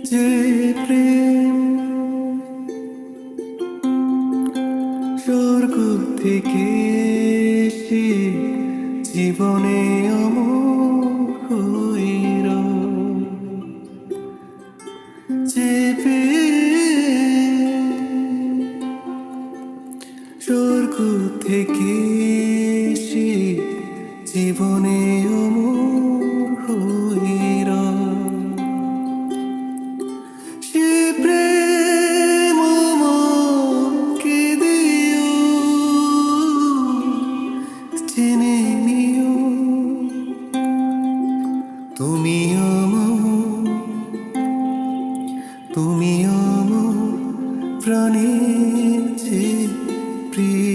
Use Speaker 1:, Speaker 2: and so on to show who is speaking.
Speaker 1: যে প্রেম স্বর্গ থেকে এসে জীবনে অমর হইল, যে প্রেম স্বর্গ থেকে এসে জীবনে অমর হইল, সে প্রেম আমাকে দিও, জেনে নিও তুমি আমার, তুমি আমার প্রাণের যে প্রিয়।